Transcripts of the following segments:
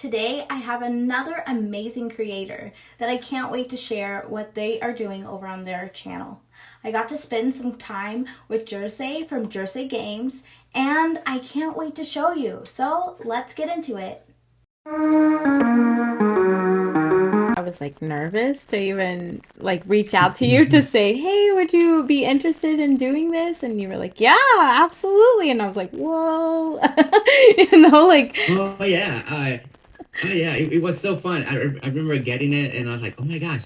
Today, I have another amazing creator that I can't wait to share what they are doing over on their channel. I got to spend some time with Gerse from Gerse Games, and I can't wait to show you. So let's get into it. I was like nervous to even like reach out to you to say, hey, would you be interested in doing this? And you were like, yeah, absolutely. And I was like, whoa, like, Oh yeah, it was so fun. I remember getting it, and I was like, oh my gosh,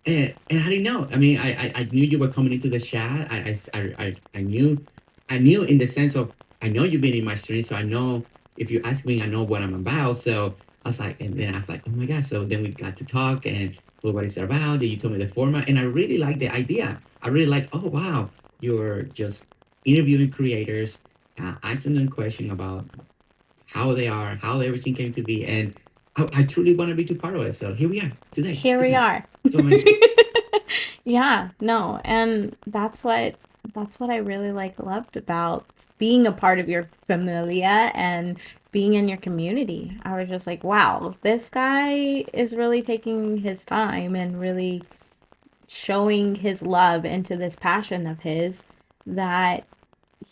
and I didn't know. I mean, I knew you were coming into the chat. I knew in the sense of I know you've been in my stream, so I know if you ask me, I know what I'm about. So I was like, and then I was like, oh my gosh. So then we got to talk and what it's about. And you told me the format, and I really like the idea. I really like, oh wow, you're just interviewing creators, asking them questions about how they are, how everything came to be, and I truly want to be too part of it. So here we are today. here we Today, are. so amazing. Yeah, no, and that's what I really loved about being a part of your familia and being in your community. I was just like, wow, this guy is really taking his time and really showing his love into this passion of his that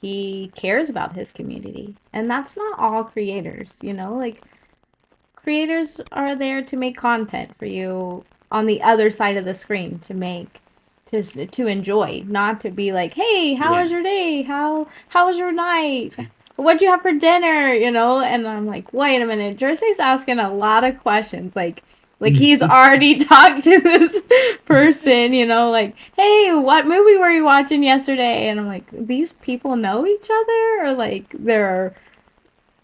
he cares about his community. And that's not all creators, like creators are there to make content for you on the other side of the screen to enjoy, not to be like, hey, how Yeah. was your day, how was your night, what'd you have for dinner, and I'm like, wait a minute, Jersey's asking a lot of questions, like he's already talked to this person, like, hey, what movie were you watching yesterday? And I'm like, these people know each other, or like they're.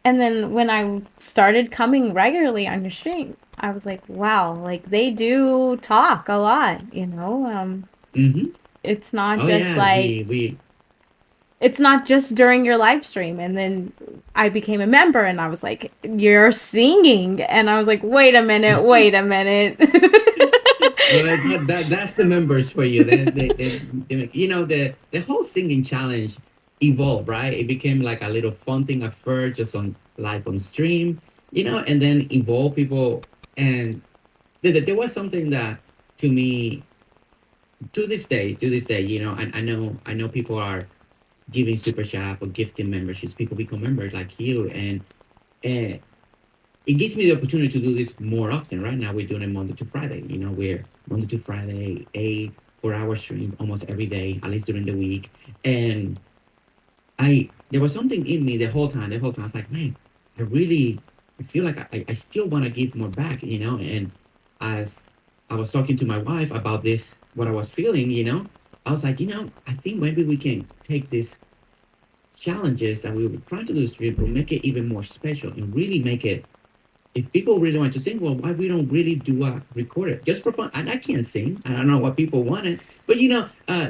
And then when I started coming regularly on your stream, I was like, wow, like they do talk a lot. Mm-hmm. It's not Oh just yeah, like, it's not just during your live stream. And then I became a member and I was like, you're singing. And I was like, wait a minute, wait a minute. well, that's the members for you. They make, the whole singing challenge evolved, right? It became like a little fun thing at first, just on live on stream, and then evolved people. And there was something that to me to this day, I know people are giving super chat or gifting memberships. People become members like you, and uh, it gives me the opportunity to do this more often. Right now, we're doing it Monday to Friday. We're Monday to Friday, 8 4 hour stream almost every day, at least during the week. And there was something in me the whole time. The whole time, I was like, man, I feel like I still want to give more back. And as I was talking to my wife about this, what I was feeling, I was like, I think maybe we can take this challenges that we were trying to do stream, but make it even more special and really make it. If people really want to sing, well, why we don't really do a record it just for fun? And I can't sing. I don't know what people wanted, but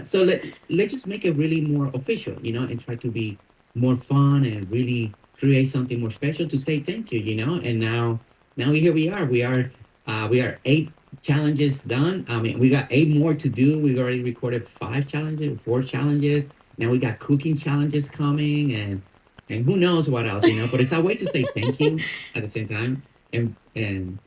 so let's just make it really more official, and try to be more fun and really create something more special to say thank you, And now here we are 8 challenges done. I mean, we got 8 more to do. We've already recorded 5 challenges, 4 challenges. Now we got cooking challenges coming, and who knows what else, But it's a way to say thank you at the same time, and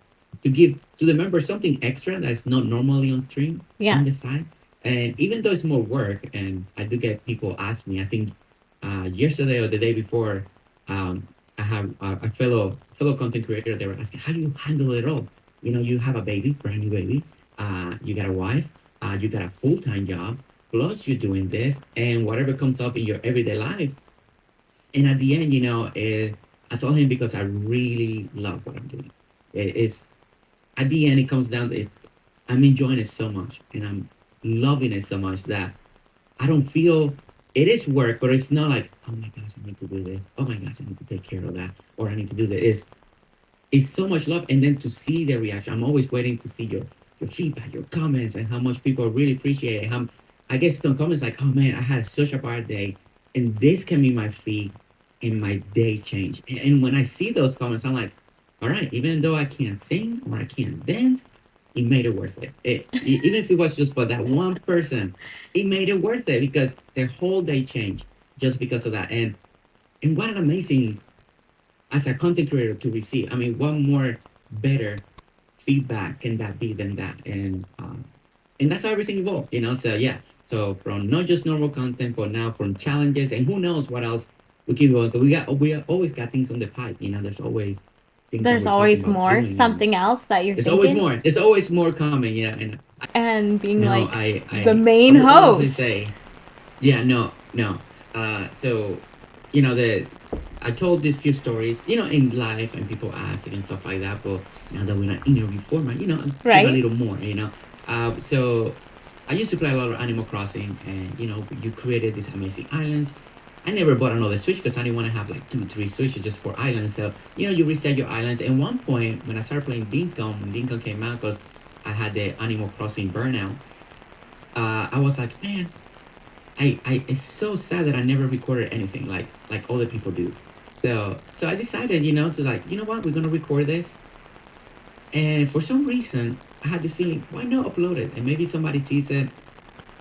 to give to the members something extra that's not normally on stream Yeah. on the side. And even though it's more work, and I do get people ask me, I think yesterday or the day before, I have a fellow content creator. They were asking, how do you handle it all? You have a baby, brand new baby. You got a wife. You got a full time job. Plus, you're doing this, and whatever comes up in your everyday life. And at the end, I told him because I really love what I'm doing. It's at the end, it comes down to it. I'm enjoying it so much, and I'm loving it so much that I don't feel it is work, but it's not like, oh my gosh, I need to do this. Oh my gosh, I need to take care of that, or I need to do this. It's so much love, and then to see the reaction. I'm always waiting to see your feedback, your comments, and how much people really appreciate it. I get some comments like, oh man, I had such a bad day, and this can be my feed and my day change. And when I see those comments, I'm like, all right, even though I can't sing or I can't dance, it made it worth it. Even if it was just for that one person, it made it worth it because their whole day changed just because of that. And what an amazing as a content creator to receive. I mean, one more better feedback can that be than that? And that's how everything evolved, you know. So yeah, so from not just normal content, but now from challenges, and who knows what else we keep going. Cause we always got things on the pipe, you know. There's always things that There's we're talking always about more, doing, and something else that you're there's always thinking, more. There's always more coming, yeah. And and being no, like the main what was I host. say? Yeah, no, no. So, you know, I told these few stories, you know, in life, and people ask and stuff like that. But now that we're not interview format, you know, give a Right? little more, you know. So I used to play a lot of Animal Crossing, and you know, you created these amazing islands. I never bought another Switch because I didn't want to have like two, three Switches just for islands. So you know, you reset your islands. And one point when I started playing Dinkum, when Dinkum came out, because I had the Animal Crossing burnout, I was like, man, I it's so sad that I never recorded anything like other people do. So I decided, you know, to like, you know what, we're gonna record this. And for some reason, I had this feeling, why not upload it? And maybe somebody sees it.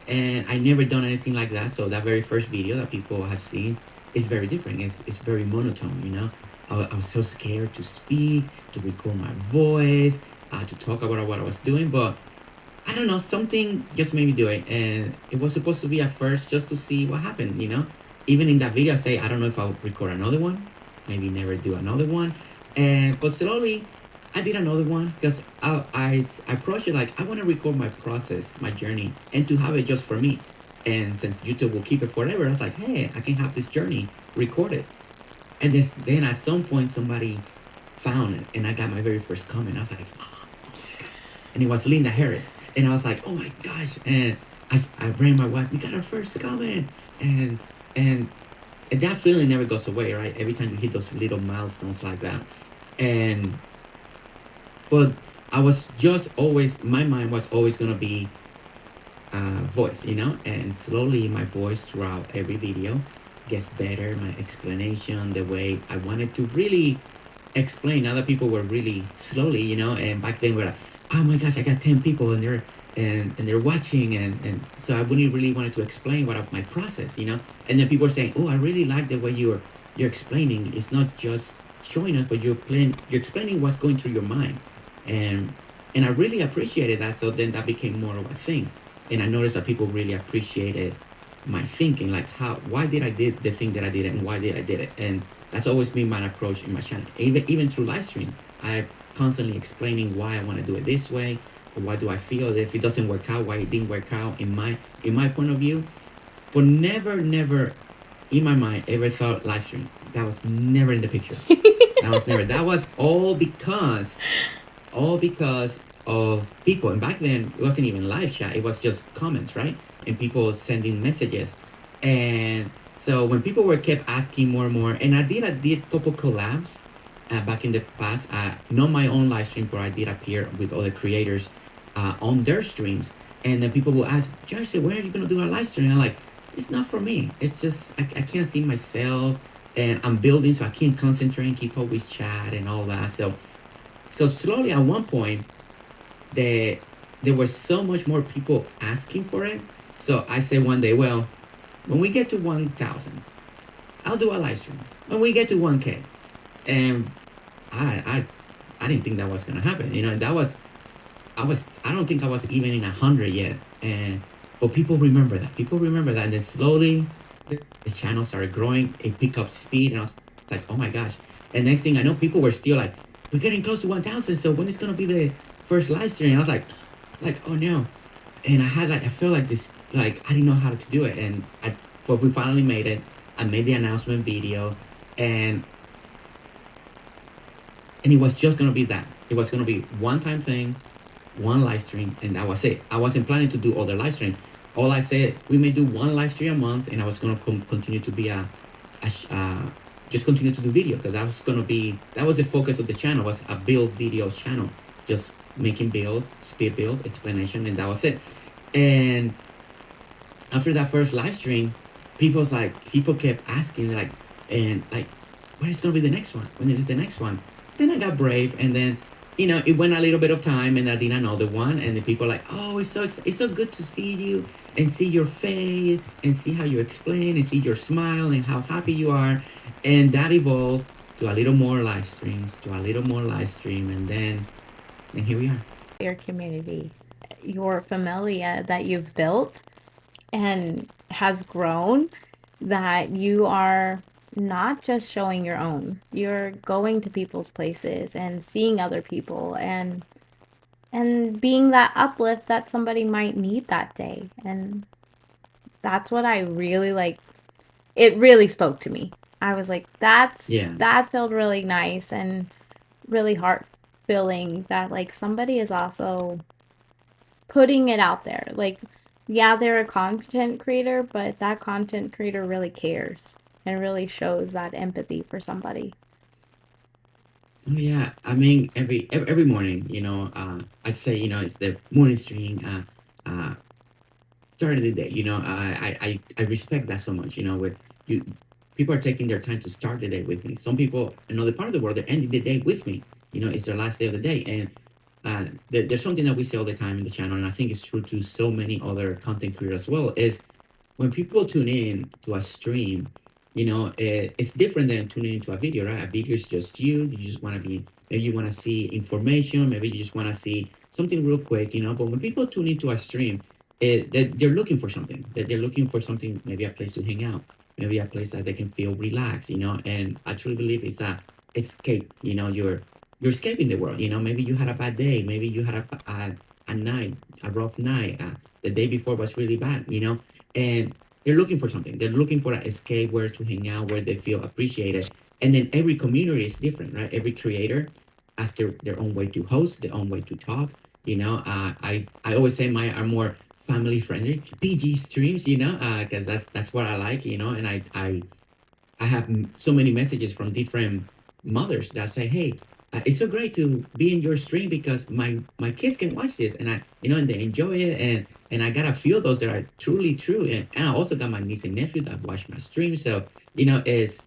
And I never done anything like that. So that very first video that people have seen is very different. It's very monotone, you know. I was so scared to speak, to record my voice, to talk about what I was doing, but I don't know, something just made me do it. And it was supposed to be at first just to see what happened, you know? Even in that video, I say, I don't know if I'll record another one, maybe never do another one. And but slowly, I did another one because I approached it like I want to record my process, my journey, and to have it just for me. And since YouTube will keep it forever, I was like, hey, I can have this journey recorded. And then at some point, somebody found it, and I got my very first comment. I was like, and it was Linda Harris. And I was like, oh my gosh. And I rang my wife, we got our first comment. And, and, and that feeling never goes away, right? Every time you hit those little milestones like that. And, but I was just always, my mind was always going to be voice, you know? And slowly my voice throughout every video gets better. My explanation, the way I wanted to really explain. Other people were really slowly, you know, and back then we're like, oh my gosh, I got 10 people and they're watching, and so I wouldn't really wanted to explain what of my process, you know. And then people are saying, oh, I really like the way you're explaining. It's not just showing us, but you're explaining what's going through your mind. And and I really appreciated that. So then that became more of a thing. And I noticed that people really appreciated my thinking, like how why did I did the thing that I did and why did I did it. And that's always been my approach in my channel. Even through live stream, I constantly explaining why I want to do it this way, or why do I feel that if it doesn't work out, why it didn't work out in my point of view. But never in my mind ever thought live stream. That was never in the picture. That was never. That was all because of people. And back then, it wasn't even live chat. It was just comments, right? And people sending messages. And so when people were kept asking more and more, and I did couple collabs back in the past. Not my own live stream, but I did appear with other creators on their streams. And then people will ask, Gerse, when are you gonna do a live stream? And I'm like, it's not for me. It's just I can't see myself, and I'm building, so I can't concentrate and keep always chat and all that. So slowly at one point, the there was so much more people asking for it. So I said one day, well, when we get to 1,000, I'll do a live stream. When we get to 1K, and I I I didn't think that was gonna happen. You know, that was I don't think I was even in 100 yet. And but people remember that. People remember that, and then slowly the channel started growing. It picked up speed, and I was like, oh my gosh. And next thing I know, people were still like, we're getting close to 1,000. So when is gonna be the first live stream? And I was like, oh no. And I felt like this, like I didn't know how to do it. And but we finally made it. I made the announcement video, and and it was just gonna be that. It was gonna be one time thing, one live stream, and that was it. I wasn't planning to do other live streams. All I said, we may do one live stream a month, and I was gonna continue to be a just continue to do video, because that was the focus of the channel, was a build video channel, just making builds, speed build, explanation, and that was it. And after that first live stream, people kept asking like, and like, when is gonna be the next one? When is the next one? Then I got brave, and then it went a little bit of time, and I did another one, and the people are like, oh, it's so good to see you and see your face and see how you explain and see your smile and how happy you are, and that evolved. to a little more live streams, to a little more live stream, and here we are. Your community, your familia that you've built and has grown, that you are not just showing your own. You're going to people's places and seeing other people and being that uplift that somebody might need that day. And that's what I really like. It really spoke to me. I was like, Yeah. that felt really nice and really heart filling that like somebody is also putting it out there. Like, yeah, they're a content creator, but that content creator really cares and really shows that empathy for somebody. Oh yeah, I mean every morning, I say it's the morning stream. Start of the day. I respect that so much. With you, people are taking their time to start the day with me. Some people, in other part of the world, they're ending the day with me. It's their last day of the day, and there's something that we say all the time in the channel, and I think it's true to so many other content creators as well. Is when people tune in to a stream, it's different than tuning into a video, right? A video is just you. You just want to be, maybe you want to see information, maybe you just want to see something real quick, But when people tune into a stream, they're looking for something. They're looking for something, maybe a place to hang out, maybe a place that they can feel relaxed, And I truly believe it's a escape. You're escaping the world. Maybe you had a bad day, maybe you had a night, a rough night. The day before was really bad, and they're looking for something. They're looking for an escape, where to hang out, where they feel appreciated. And then every community is different, right? Every creator has their own way to host, their own way to talk. I always say mine are more family friendly, PG streams, because that's what I like, and I have so many messages from different mothers that say, "Hey, it's so great to be in your stream because my kids can watch this, and and they enjoy it, and I gotta feel those that are truly true, and I also got my niece and nephew that watch my stream, so is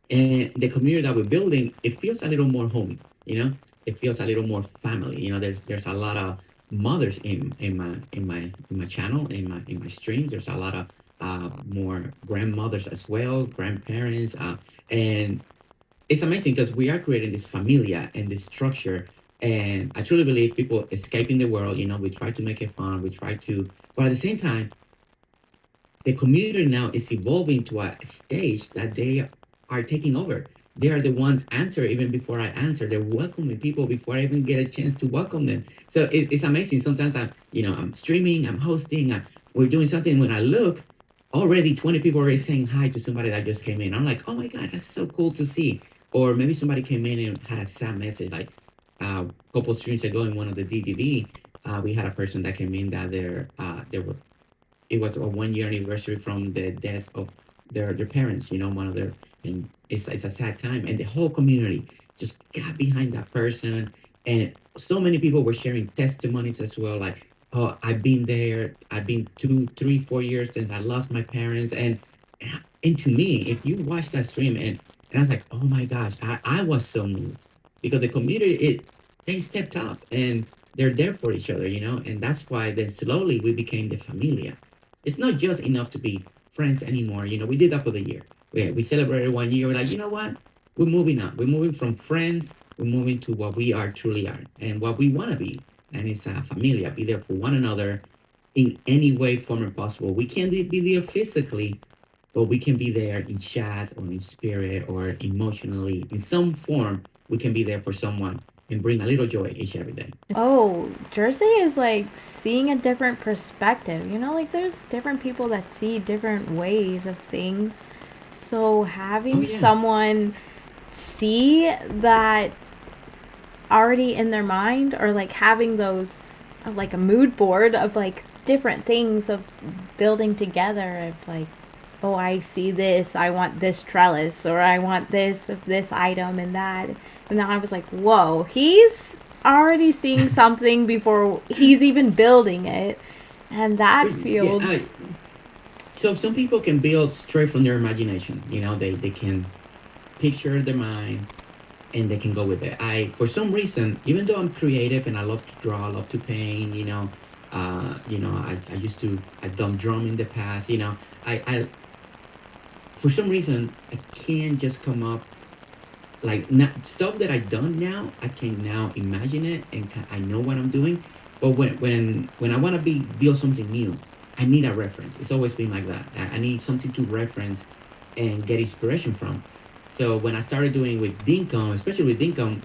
and the community that we're building, it feels a little more homey, it feels a little more family, there's a lot of mothers in my channel, in my streams. There's a lot of more grandmothers as well, grandparents, and it's amazing because we are creating this familia and this structure. And I truly believe people escaping the world, we try to make it fun, we try to, but at the same time, the community now is evolving to a stage that they are taking over. They are the ones answer even before I answer. They're welcoming people before I even get a chance to welcome them. So it's amazing. Sometimes I'm streaming, I'm hosting, we're doing something. When I look, already 20 people are saying hi to somebody that just came in. I'm like, oh my God, that's so cool to see. Or maybe somebody came in and had a sad message, like a couple streams ago in one of the DDV, we had a person that came in that they were it was a 1 year anniversary from the death of their parents, one of their, and it's a sad time. And the whole community just got behind that person. And so many people were sharing testimonies as well, like, oh, I've been there, I've been 2, 3, 4 years since I lost my parents. And to me, if you watch that stream, and I was like, oh my gosh, I was so moved because the community, they stepped up and they're there for each other, and that's why then slowly we became the familia. It's not just enough to be friends anymore. We did that for the year. We celebrated 1 year. We're like, you know what? We're moving on. We're moving from friends. We're moving to what we are truly are and what we want to be. And it's a familia. Be there for one another in any way, form, or possible. We can't be there physically, but we can be there in chat or in spirit or emotionally. In some form, we can be there for someone and bring a little joy each and every day. Oh, Jersey is like seeing a different perspective. Like there's different people that see different ways of things. So Oh, having yeah. someone see that already in their mind, or like having those like a mood board of like different things of building together of like, oh, I see this, I want this trellis, or I want this item and that. And then I was like, whoa, he's already seeing something before he's even building it. And that Yeah. feels, So some people can build straight from their imagination. They can picture their mind and they can go with it. For some reason, even though I'm creative and I love to draw, I love to paint, I used to, I've done drum in the past, I for some reason, I can't just come up like stuff that I done now, I can now imagine it and I know what I'm doing. But when I want to be build something new, I need a reference. It's always been like that. I need something to reference and get inspiration from. So when I started doing with Dinkum, especially with Dinkum,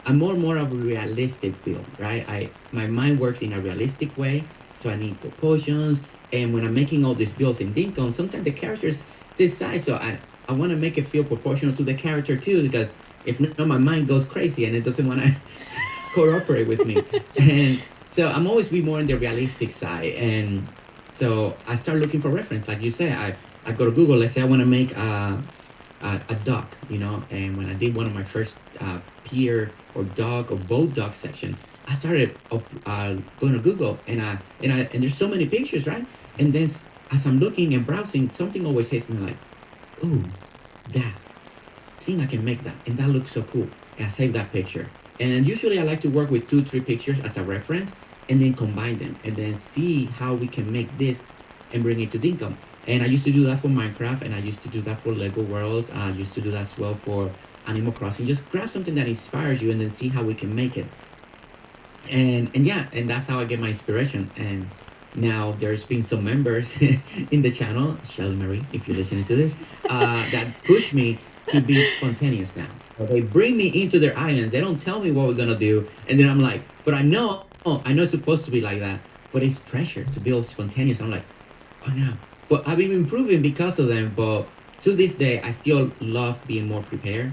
I'm more of a realistic build, right? My mind works in a realistic way, so I need proportions. And when I'm making all these builds in Dinkum, sometimes the characters this size, so I want to make it feel proportional to the character too, because if not, my mind goes crazy and it doesn't want to cooperate with me. And so I'm always be more on the realistic side. And so I start looking for reference, like you say. I go to Google. Let's say I want to make a duck, and when I did one of my first peer or dog or boat dog section, I started going to Google, and there's so many pictures, right? And then as I'm looking and browsing, something always hits me like, "Ooh, that think I can make that, and that looks so cool." And I save that picture. And usually I like to work with two, three pictures as a reference, and then combine them, and then see how we can make this and bring it to Dinkum. And I used to do that for Minecraft, and I used to do that for Lego Worlds. I used to do that as well for Animal Crossing. Just grab something that inspires you, and then see how we can make it. And yeah, and that's how I get my inspiration. And now there's been some members in the channel, Shelly Marie, if you're listening to this, that push me to be spontaneous now. So they bring me into their island. They don't tell me what we're gonna do, and then I'm like, but I know it's supposed to be like that, but it's pressure to build spontaneous. I'm like, oh no. But I've been improving because of them. But to this day, I still love being more prepared.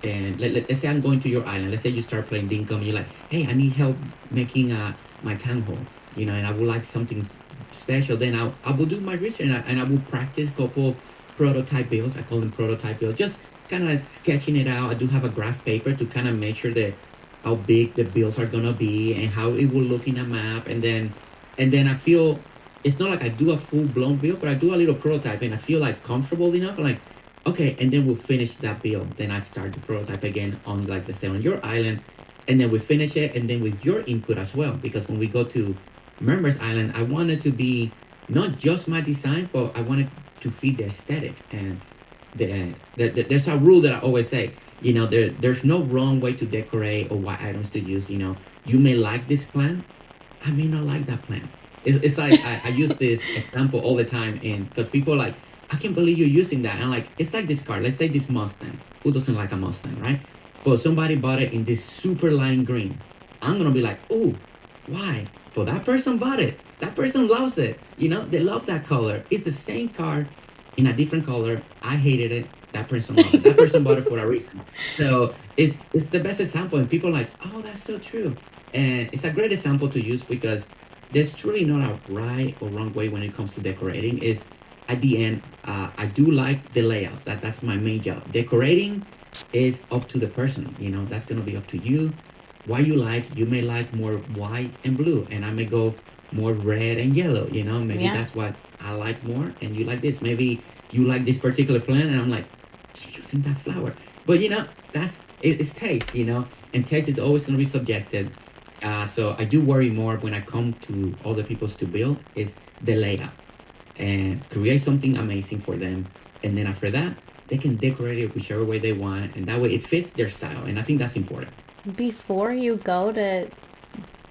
And let's say I'm going to your island. Let's say you start playing Dinkum, and you're like, hey, I need help making my town hall, and I would like something special. Then I will do my research, and I will practice couple prototype builds. I call them prototype builds. Just kind of sketching it out. I do have a graph paper to kind of make sure that how big the builds are gonna be and how it will look in a map. And then I feel it's not like I do a full blown build, but I do a little prototype, and I feel like comfortable enough, like okay, and then we'll finish that build. Then I start the prototype again on, like, the say on your island, and then we finish it, and then with your input as well. Because when we go to Members Island, I wanted to be not just my design, but I wanted to feed the aesthetic. And there's a rule that I always say. There's no wrong way to decorate or what items to use. You may like this plant, I may not like that plant. It's like I use this example all the time, and because people are like, I can't believe you're using that. And I'm like, it's like this car. Let's say this Mustang. Who doesn't like a Mustang, right? But somebody bought it in this super lime green. I'm gonna be like, oh, why? But that person bought it. That person loves it. They love that color. It's the same car in a different color. I hated it. That person loves it. That person bought it for a reason. So it's the best example, and people are like, oh, that's so true. And it's a great example to use because there's truly not a right or wrong way when it comes to decorating. Is at the end, I do like the layouts. That's my main job. Decorating is up to the person. That's gonna be up to you. What you like, you may like more white and blue, and I may go more red and yellow. Maybe Yeah. that's what I like more, and you like this. Maybe you like this particular plant, and I'm like, she's using that flower. But it's taste. And taste is always gonna be subjective. So I do worry more when I come to other people's to build is the layout and create something amazing for them. And then after that, they can decorate it whichever way they want, and that way it fits their style. And I think that's important. Before you go to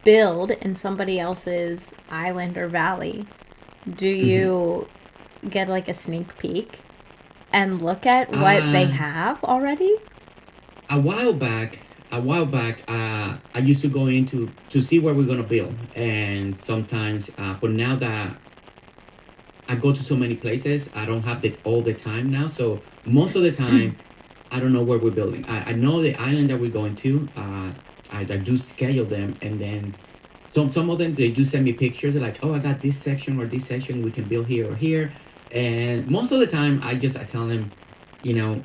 build in somebody else's island or valley, do Hmm. you get like a sneak peek and look at what they Uh, have already? a while back, I used to go into to see where we're gonna build, and sometimes, but now that I go to so many places, I don't have all the time now. So most of the time, I don't know where we're building. I know the island that we're going to. I do schedule them, and then some of them they do send me pictures. They're like, oh, I got this section or this section. We can build here or here. And most of the time, I tell them, you know,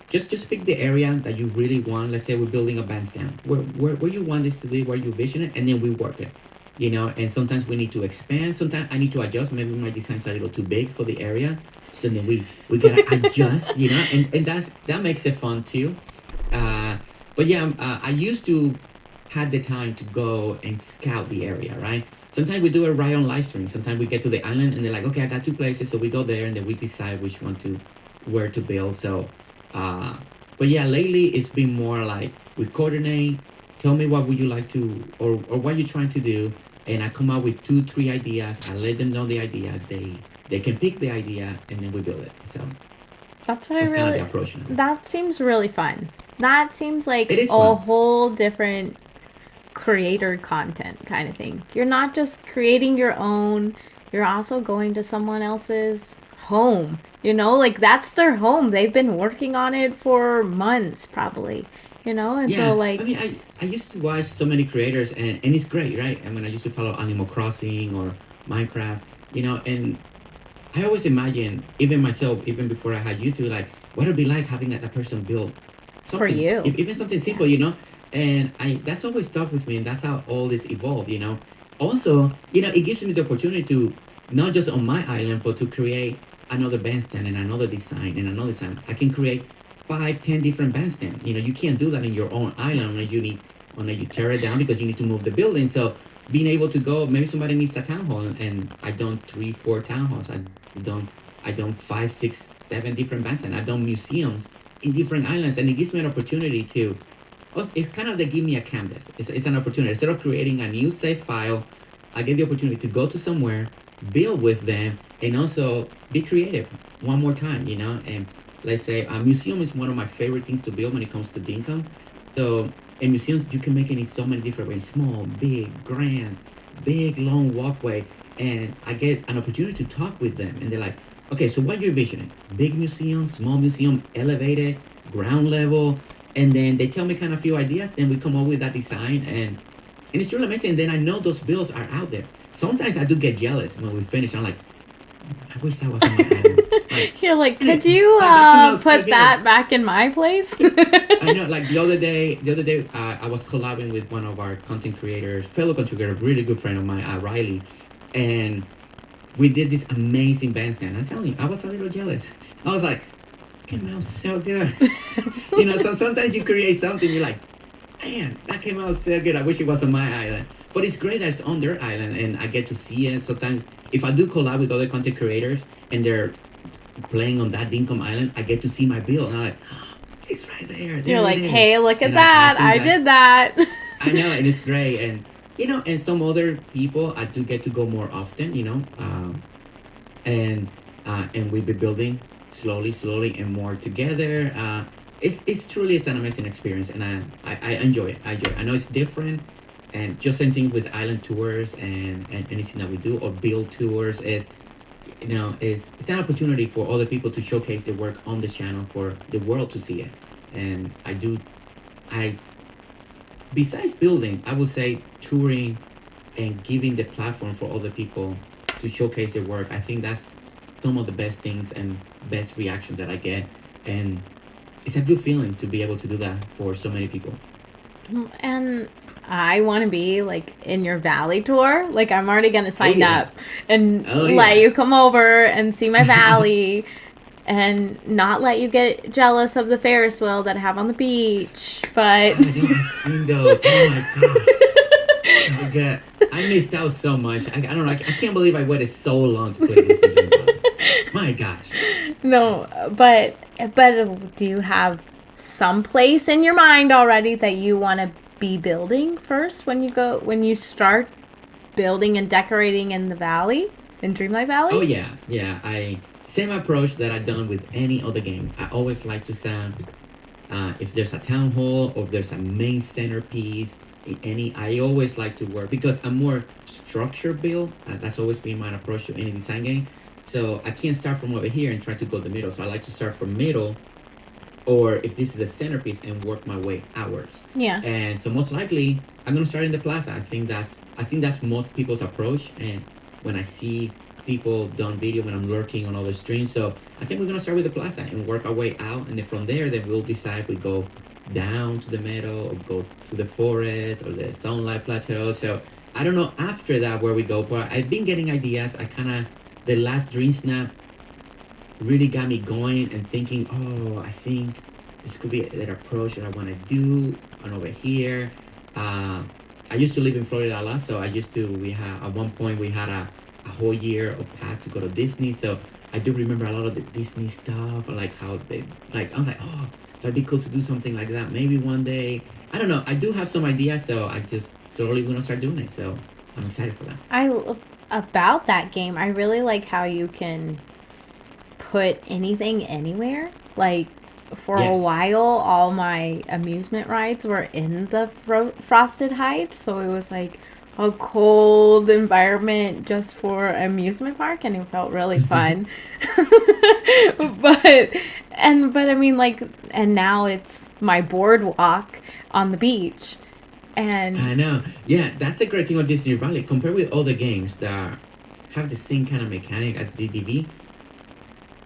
just pick the area that you really want. Let's say we're building a bandstand. Where you want this to be, where you vision it, and then we work it. And sometimes we need to expand. Sometimes I need to adjust. Maybe my design's a little too big for the area. So then we gotta adjust, and that makes it fun too. Uh, but yeah, I used to had the time to go and scout the area, right? Sometimes we do it right on live stream. Sometimes we get to the island and they're like, okay, I got two places, so we go there and then we decide which one to where to build. So uh, But yeah, lately it's been more like we coordinate. Tell me what would you like to, or what you're trying to do, and I come up with two, three ideas. I let them know the idea. They can pick the idea, and then we build it. So That's what I that's kind of the really. approach now. That seems really fun. That seems like It is a fun. whole different creator content kind of thing. You're not just creating your own, you're also going to someone else's home. Like that's their home. They've been working on it for months, probably. And so, Yeah, I like, mean, I used to watch so many creators, and it's great, right? I mean, I used to follow Animal Crossing or Minecraft, and I always imagine, even myself, even before I had YouTube, like what it'd be like having that person build for something, you. even something Yeah. simple. And I that's always stuck with me, and that's how all this evolved. Also, it gives me the opportunity to not just on my island, but to create another bandstand and another design and another design. I can create 5, 10 different bandstands. You can't do that in your own island unless you tear it down because you need to move the building. So being able to go, maybe somebody needs a town hall, and I done 3, 4 town halls. I done 5, 6, 7 different bandstands. I done museums in different islands, and it gives me an opportunity to. It's kind of they give me a canvas. It's an opportunity. Instead of creating a new save file, I get the opportunity to go to somewhere, build with them, and also be creative one more time. And let's say a museum is one of my favorite things to build when it comes to income. So in museums, you can make it in so many different ways: small, big, grand, big, long walkway. And I get an opportunity to talk with them, and they're like, "Okay, so what you're envisioning? Big museum, small museum, elevated, ground level." And then they tell me kind of few ideas, and we come up with that design, and it's really amazing. And then I know those bills are out there. Sometimes I do get jealous when we finish. I'm like, I wish that was on my island. Like, You're like, could hey, you that came out so put good. that back in my place? I know, like the other day, I was collabing with one of our content creators, fellow content creator, really good friend of mine, Riley, and we did this amazing bandstand. I'm telling you, I was a little jealous. I was like, came out so good. So sometimes you create something, you're like, man, that came out so good. I wish it was on my island. But it's great that it's on their island, and I get to see it. Sometimes, if I do collab with other content creators and they're playing on that Dinkum Island, I get to see my bill. And I'm like, oh, it's right there. You're There it like, is. hey, look at And I that. think I that did that. I know, and it's great. And some other people, I do get to go more often. And we've been building slowly, slowly, and more together. It's an amazing experience, and I enjoy it. I enjoy it. I know it's different, and just same thing with island tours and anything that we do or build tours is it's an opportunity for other people to showcase their work on the channel for the world to see it. And I besides building, I would say touring and giving the platform for other people to showcase their work. I think that's some of the best things and best reactions that I get. And it's a good feeling to be able to do that for so many people. And I want to be like in your valley tour. Like, I'm already going to Oh sign yeah. up and Oh let yeah. you come over and see my valley and not let you get jealous of the Ferris wheel that I have on the beach. But Oh, yeah, I've seen those. Oh my gosh. So good. I missed out so much. I don't know. I can't believe I waited so long to play this Digimon Ball. My gosh. no, but do you have some place in your mind already that you want to be building first when you start building and decorating in the valley, in Dreamlight Oh Valley? yeah, yeah. I same approach that I've done with any other game. I always like to sound if there's a town hall or if there's a main centerpiece in any. I always like to work because I'm more structure build. That's always been my approach to any design game. So I can't start from over here and try to go the middle. So I like to start from middle, or if this is a centerpiece, and work my way outwards. Yeah. And so most likely I'm gonna start in the plaza. I think that's most people's approach. And when I see people done video when I'm lurking on other streams, so I think we're gonna start with the plaza and work our way out, and then from there, then we'll decide if we go down to the meadow or go to the forest or the sunlight plateau. So I don't know after that where we go, but I've been getting ideas. I kind of the last dream snap really got me going and thinking, oh, I think this could be that approach that I want to do on over here. Uh, I used to live in Florida a lot, so we had, at one point, we had a whole year of pass to go to Disney. So I do remember a lot of the Disney stuff, like how they, like, I'm like, oh, So it'd be cool to do something like that. Maybe one day. I don't know. I do have some ideas, so I just slowly gonna start doing it. So I'm excited for that. I about that game, I really like how you can put anything anywhere. Like for a Yes. while, all my amusement rides were in the Frosted Heights, so it was like a cold environment just for amusement park, and it felt really fun. but but I mean, like, and now it's my boardwalk on the beach, and I know. Yeah, that's the great thing about Disney Valley. Compared with other games that have the same kind of mechanic as DDV,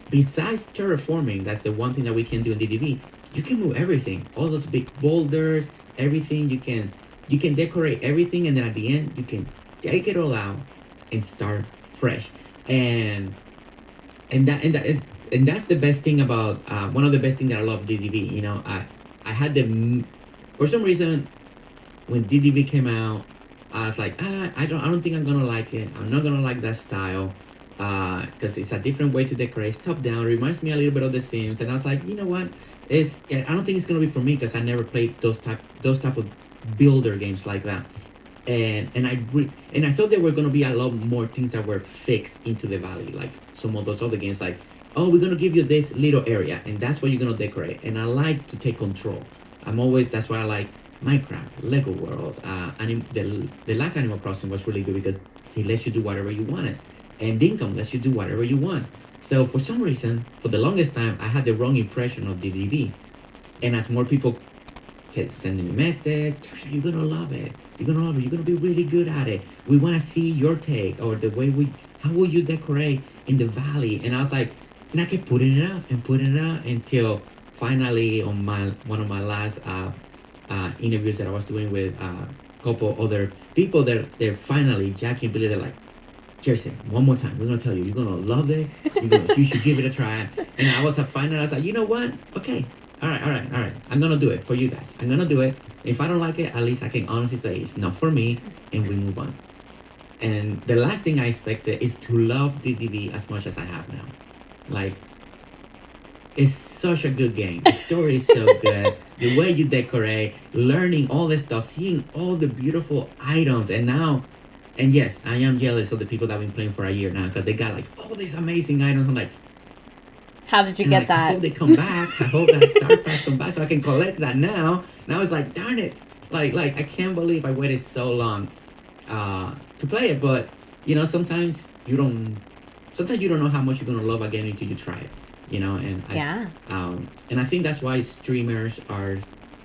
besides terraforming, that's the one thing that we can do in DDV. You can move everything, all those big boulders, everything. You can decorate everything, and then at the end, you can take it all out and start fresh. And and that and that and that's the best thing about one of the best things that I love DDV. I had the for some reason when DDV came out, I was like, I don't think I'm gonna like it. I'm not gonna like that style, because it's a different way to decorate. It's top down. It reminds me a little bit of The Sims, and I was like, you know what? I don't think it's gonna be for me because I never played those type of builder games like that. And I thought there were gonna be a lot more things that were fixed into the valley, like some of those other games, like, oh, we're gonna give you this little area, and that's what you're gonna decorate. And I like to take control. That's why I like Minecraft, Lego World. The last Animal Crossing was really good because it lets you do whatever you wanted, and Dinkum lets you do whatever you want. So for some reason, for the longest time, I had the wrong impression of DDV. And as more people kept sending me message, "Joshua, you're gonna love it. You're gonna love it. You're gonna be really good at it. We want to see your take or the way how will you decorate in the valley?" And I was like, and I kept putting it out and putting it out until finally on my one of my last interviews that I was doing with a couple other people, they're finally Jackie and Billy. They're like, Gerse, one more time. We're gonna tell you, you're gonna love it. You should give it a try. And I was a final. I was like, you know what? Okay, all right, all right, all right. I'm gonna do it for you guys. I'm gonna do it. If I don't like it, at least I can honestly say it's not for me, and we move on. And the last thing I expected is to love DDV as much as I have now. Like, it's such a good game. The story is so good. The way you decorate, learning all this stuff, seeing all the beautiful items, and yes, I am jealous of the people that have been playing for a year now because they got like all these amazing items. how did you And get like, I that? hope they come back. I hope that Star Pack come back so I can collect that now. Now it's like, darn it! Like I can't believe I waited so long to play it. But sometimes you don't know how much you're gonna love a game until you try it. And I Yeah. and I think that's why streamers are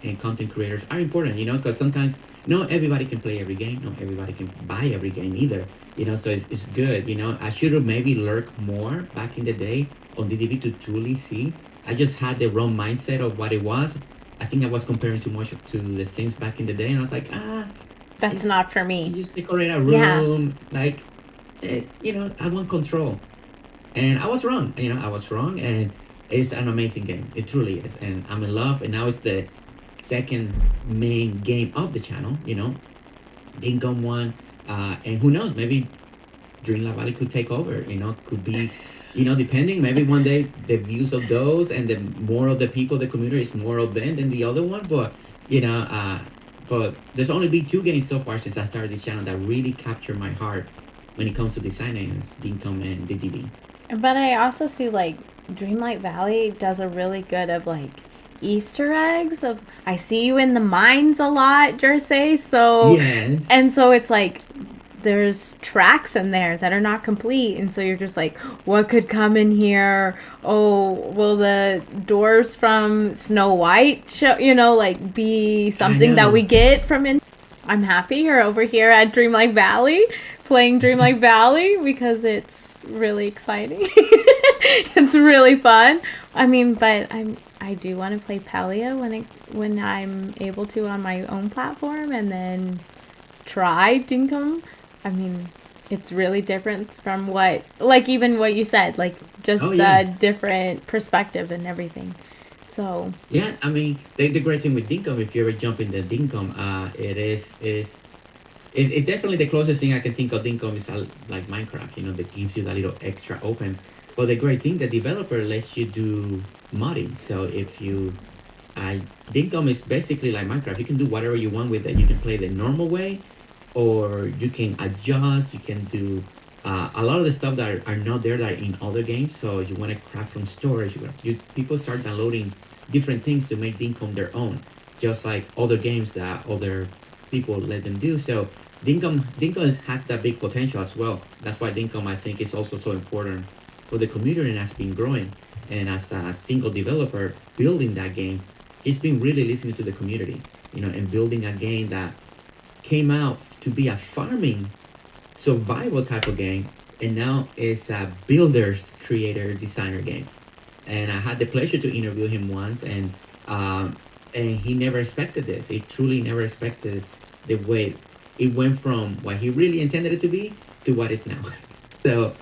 and content creators are important. Because sometimes not everybody can play every game. Not everybody can buy every game either. So it's good. I should have maybe lurked more back in the day on DDB to truly see. I just had the wrong mindset of what it was. I think I was comparing too much to the Sims back in the day, and I was like, That's it's not for you me. just decorate a Yeah. room, like, I want control, and I was wrong. I was wrong, and it's an amazing game. It truly is, and I'm in love. And now it's the second main game of the channel. Income one, and who knows? Maybe Dreamlight Valley could take over. Could be, depending. Maybe one day the views of those and the more of the people, the community is more of them than the other one. You know, uh, but there's only been two games so far since I started this channel that really captured my heart when it comes to designing, Dinkum and DDD. But I also see like Dreamlight Valley does a really good of like Easter eggs of I see you in the mines a lot, Jersey. So Yes, and so it's like there's tracks in there that are not complete and so you're just like what could come in here? Oh, will the doors from Snow White show, like be I something that we know. get from in I'm happy you're over here at Dreamlight Valley playing Dreamlight Valley because it's really exciting. It's really fun. I mean, but I do want to play Pelia when I'm able to on my own platform and then try Dinkum. I mean, it's really different from what like even what you said, like Oh just yeah. the different perspective and everything. So, Yeah, I mean, the great thing with Dinkum, if you ever jump in the Dinkum, it's definitely the closest thing I can think of. Dinkum is like Minecraft, that gives you that little extra open. But the great thing, the developer lets you do modding. So if you I Dinkum is basically like Minecraft. You can do whatever you want with it. You can play the normal way, or you can adjust. You can do a lot of the stuff that are not there that are in other games. So you want to craft from storage. People start downloading different things to make Dinkum their own, just like other games that other people let them do. So Dinkum has that big potential as well. That's why Dinkum, I think, is also so important for the community and has been growing. And as a single developer building that game, it's been really listening to the community, and building a game that came out to be a farming survival type of game, and now it's a builder's creator designer game. And I had the pleasure to interview him once, and he never expected this. He truly never expected the way it went from what he really intended it to be to what it's now. So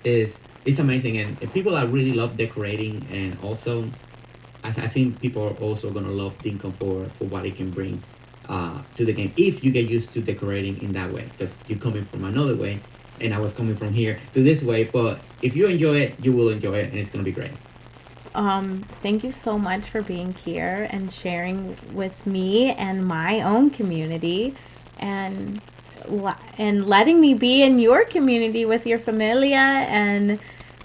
it's amazing, and people are really love decorating, and also I think people are also gonna love Dinkum for what it can bring to the game if you get used to decorating in that way, because you're coming from another way, and I was coming from here to this way. But if you enjoy it, you will enjoy it, and it's gonna be great. Thank you so much for being here and sharing with me and my own community, and and letting me be in your community with your familia and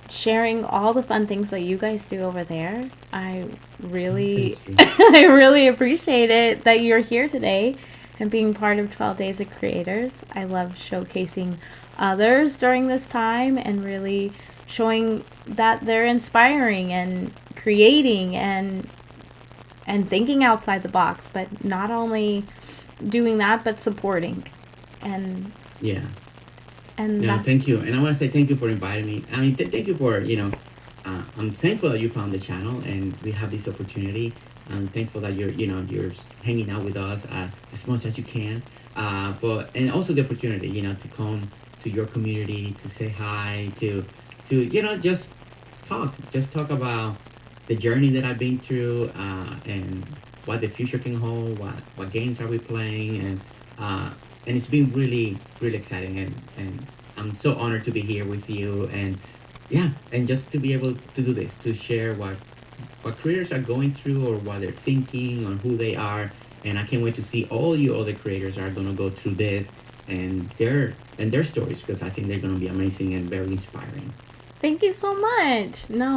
sharing all the fun things that you guys do over there. I Oh, really thank you. I really appreciate it that you're here today and being part of 12 Days of Creators. I love showcasing others during this time and really showing that they're inspiring and creating and thinking outside the box, but not only doing that but supporting. And Yeah. and No, that thank you, and I want to say thank you for inviting me. I mean, thank you for I'm thankful that you found the channel and we have this opportunity. I'm thankful that you're hanging out with us as much as you can. But and also the opportunity, to come to your community to say hi to just talk about the journey that I've been through, and what the future can hold. What games are we playing, uh, and it's been really really exciting, and I'm so honored to be here with you, and yeah, and just to be able to do this, to share what creators are going through or what they're thinking on who they are. And I can't wait to see all you other creators are going to go through this and their stories, because I think they're going to be amazing and very inspiring. Thank you so much. No.